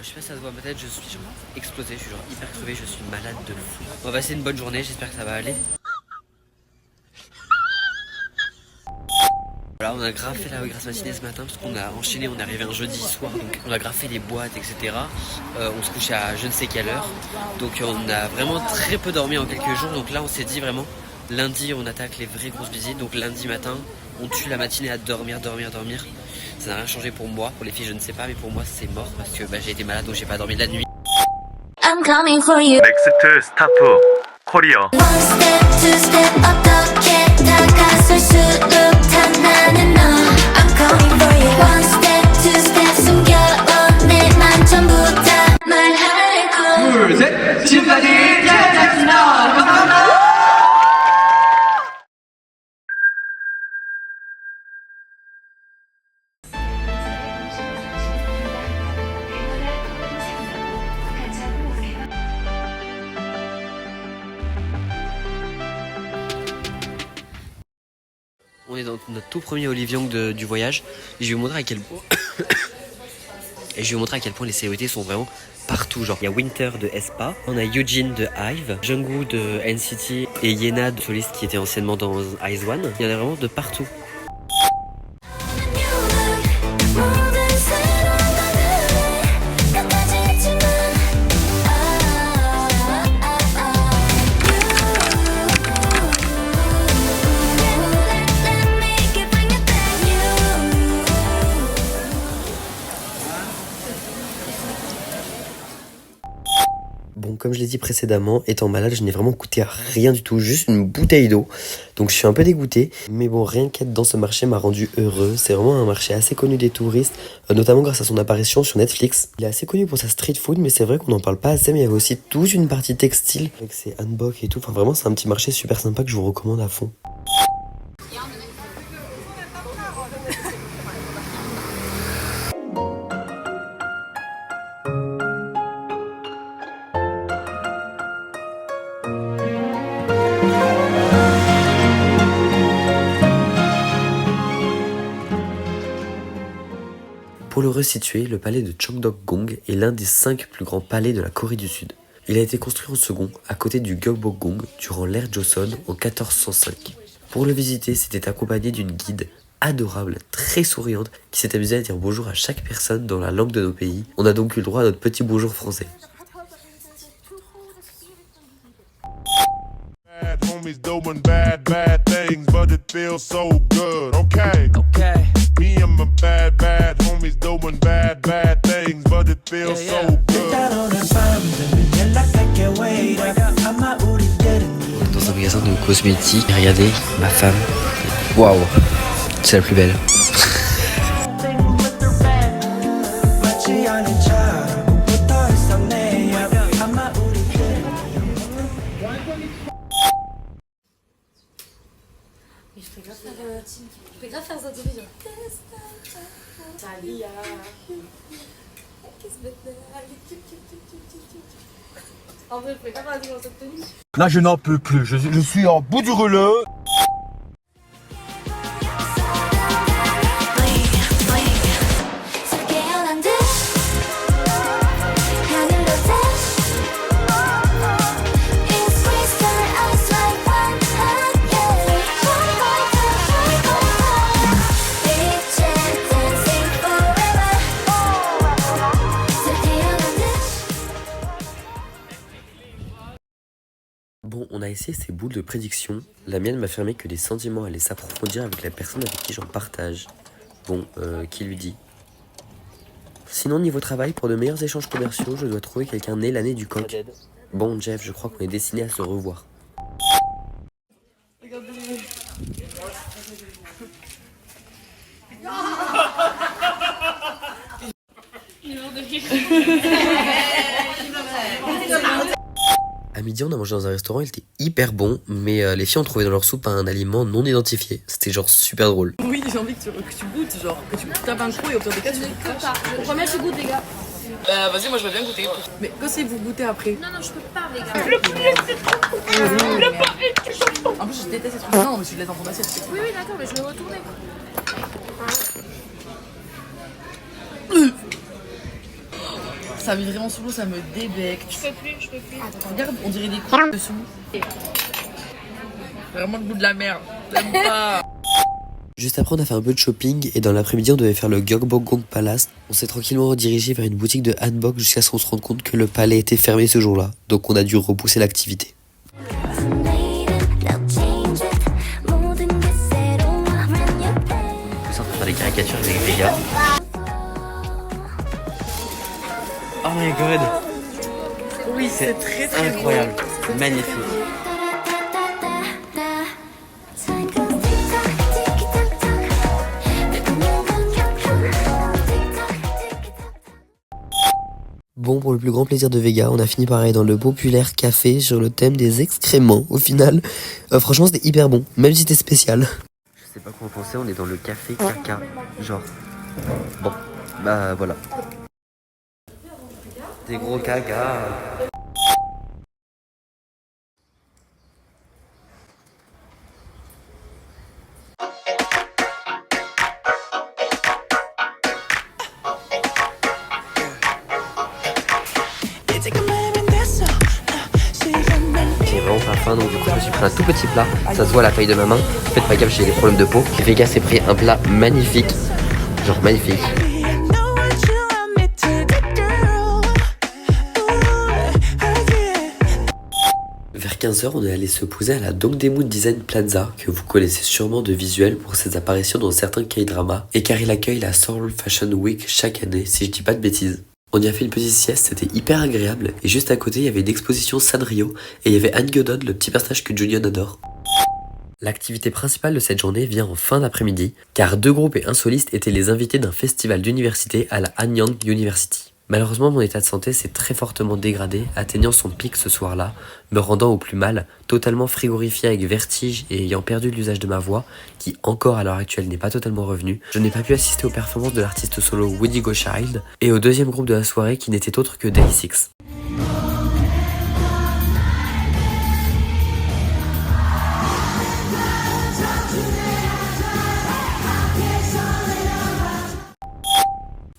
Je sais pas si ça se voit à ma tête, je suis genre explosé, je suis genre hyper crevé, je suis malade de fou. On va passer une bonne journée, j'espère que ça va aller. Voilà, on a grave fait la grasse matinée ce matin parce qu'on a enchaîné, on est arrivé un jeudi soir, donc on a grave fait les boîtes, etc. On se couchait à je ne sais quelle heure, donc on a vraiment très peu dormi en quelques jours. Donc là on s'est dit vraiment, lundi on attaque les vraies grosses visites, donc lundi matin on tue la matinée à dormir. Ça n'a rien changé pour moi, pour les filles je ne sais pas, mais pour moi c'est mort parce que j'ai été malade donc j'ai pas dormi de la nuit. I'm coming for you. 넥스트 스타프 코리어. One step, two step, 어떻게 다가설 수룩한 나는 너. I'm coming for you. One step, two step, 숨겨온 내 맘 전부 다 말하고. 둘, 셋! 지금까지 잘 감사합니다. On est dans notre tout premier Olive Young du voyage et je vais vous montrer à quel point les célébrités sont vraiment partout. Genre il y a Winter de aespa, on a Eugene de Hive, Jungwoo de NCT et Yena de Soliste qui était anciennement dans IZ*ONE. Il y en a vraiment de partout. 모든 새로운 것들에 같아지지만 Let me give you that Bon, comme je l'ai dit précédemment, étant malade, je n'ai vraiment coûté à rien du tout, juste une bouteille d'eau. Donc je suis un peu dégoûté. Mais bon, rien qu'être dans ce marché m'a rendu heureux. C'est vraiment un marché assez connu des touristes, notamment grâce à son apparition sur Netflix. Il est assez connu pour sa street food, mais c'est vrai qu'on n'en parle pas assez. Mais il y avait aussi toute une partie textile, avec ses hanboks et tout. Enfin vraiment, c'est un petit marché super sympa que je vous recommande à fond. Pour le resituer, le palais de Cheongdeok-gong est l'un des 5 plus grands palais de la Corée du Sud. Il a été construit en second, à côté du Gyeongbokgung, durant l'ère Joseon au 1405. Pour le visiter, c'était accompagné d'une guide adorable, très souriante, qui s'est amusée à dire bonjour à chaque personne dans la langue de nos pays. On a donc eu le droit à notre petit bonjour français. Bad homies doing bad things, but it feels so good. Okay. Me and my bad homies doing bad things, but it feels so good. Dans un magasin de cosmétiques, regardez, ma femme, waouh, c'est la plus belle. Je peux grave faire ça de genre. Salut. En vrai, je peux pas faire dans cette tenue. Là, je n'en peux plus. Je suis en bout du rouleau. 깨어난 듯 하늘로 dash It's crystal eyes like one hot yeah 빛에 dancing forever 깨어난 듯 Bon, on a essayé ces boules de prédiction. La mienne m'a affirmé que les sentiments allaient s'approfondir avec la personne avec qui j'en partage. Bon, qui lui dit? Sinon, niveau travail, pour de meilleurs échanges commerciaux, je dois trouver quelqu'un né l'année du coq. Bon, Jeff, je crois qu'on est destiné à se revoir. À midi, on a mangé dans un restaurant, il était hyper bon, mais les filles ont trouvé dans leur soupe un aliment non identifié. C'était genre super drôle. Oui, j'ai envie que tu goûtes, genre, que tu tapes un coup et au pire des cas, tu goûtes pas. Le premier, tu goûtes, les gars. Bah, vas-y, moi je veux bien goûter. Mais quand c'est vous goûtez après. Non, je peux pas, les gars. En plus, je déteste ces trucs. Non, mais tu le laisses dans ton assiette. Oui, d'accord, mais je vais retourner. Ça vit vraiment sous l'eau, ça me débecte. Je peux plus. Regarde, on dirait des coups dessous. Vraiment le goût de la merde. J'aime pas. Juste après, on a fait un peu de shopping et dans l'après-midi, on devait faire le Gyeongbokgung Palace. On s'est tranquillement redirigé vers une boutique de hanbok jusqu'à ce qu'on se rende compte que le palais était fermé ce jour-là. Donc on a dû repousser l'activité. On va faire des caricatures avec Vega. Oh my god! Oui, c'est très très incroyable, magnifique. Bon, pour le plus grand plaisir de Vega, on a fini pareil dans le populaire café sur le thème des excréments. Au final, franchement, c'était hyper bon, même si c'était spécial. Je sais pas quoi en penser, on est dans le café caca, genre. Bon, bah voilà. Des gros caca. J'ai vraiment pas faim, donc du coup je me suis pris un tout petit plat. Ça se voit à la taille de ma main. Faites pas gaffe, j'ai des problèmes de peau. Et Vega s'est pris un plat magnifique. Genre magnifique. Vers 15h, on est allé se poser à la Dongdaemun Design Plaza, que vous connaissez sûrement de visuel pour ses apparitions dans certains K-dramas, et car il accueille la Seoul Fashion Week chaque année, si je dis pas de bêtises. On y a fait une petite sieste, c'était hyper agréable, et juste à côté, il y avait une exposition Sanrio, et il y avait Han Gyodon, le petit personnage que Junion adore. L'activité principale de cette journée vient en fin d'après-midi, car 2 groupes et un soliste étaient les invités d'un festival d'université à la Hanyang University. Malheureusement, mon état de santé s'est très fortement dégradé, atteignant son pic ce soir-là, me rendant au plus mal, totalement frigorifié avec vertige et ayant perdu l'usage de ma voix, qui encore à l'heure actuelle n'est pas totalement revenue. Je n'ai pas pu assister aux performances de l'artiste solo Woody Go Child et au deuxième groupe de la soirée qui n'était autre que Day 6.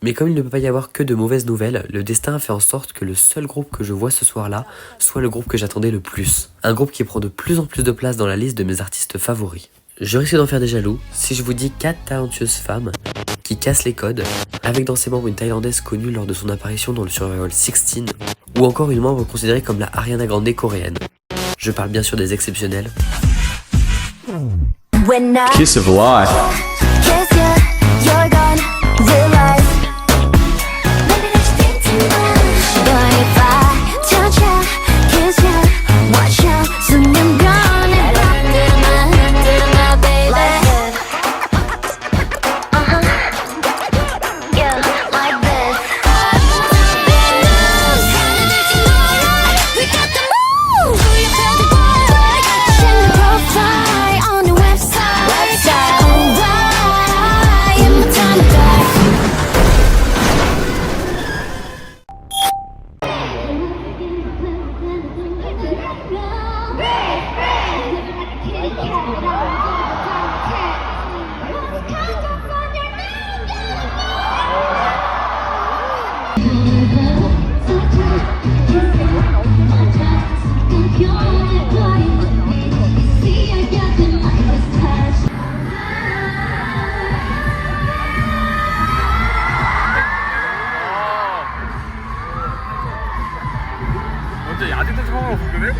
Mais comme il ne peut pas y avoir que de mauvaises nouvelles, le destin a fait en sorte que le seul groupe que je vois ce soir-là soit le groupe que j'attendais le plus. Un groupe qui prend de plus en plus de place dans la liste de mes artistes favoris. Je risque d'en faire des jaloux si je vous dis 4 talentueuses femmes qui cassent les codes, avec dans ses membres une Thaïlandaise connue lors de son apparition dans le Survival 16, ou encore une membre considérée comme la Ariana Grande coréenne. Je parle bien sûr des exceptionnels. Kiss of life. 완전 야생된 상황을 보네?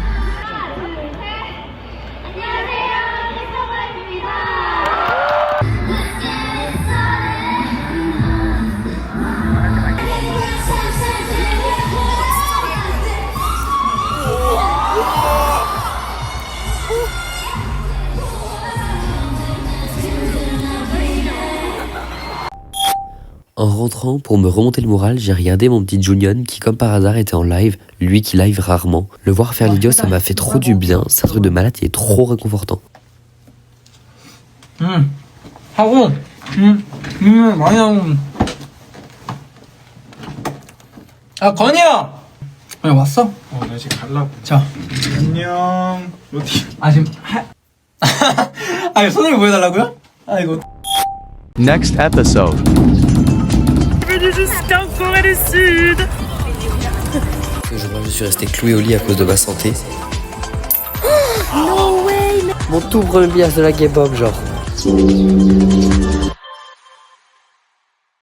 En rentrant, pour me remonter le moral, j'ai regardé mon petit Junion qui comme par hasard était en live, lui qui live rarement. Le voir faire l'idiot, ça m'a fait trop du bien, c'est un truc de malade, il est trop réconfortant. 하고 많이 하고 아 건이야 왜 왔어? 나 지금 가려고. 자 안녕. 어디? 아 지금 아 손을 보여달라고요? 아 이거 Next episode. Bienvenue jusqu'en Corée du Sud. suis resté cloué au lit à cause de ma santé. Mon tout premier billet de la Game Bob, genre.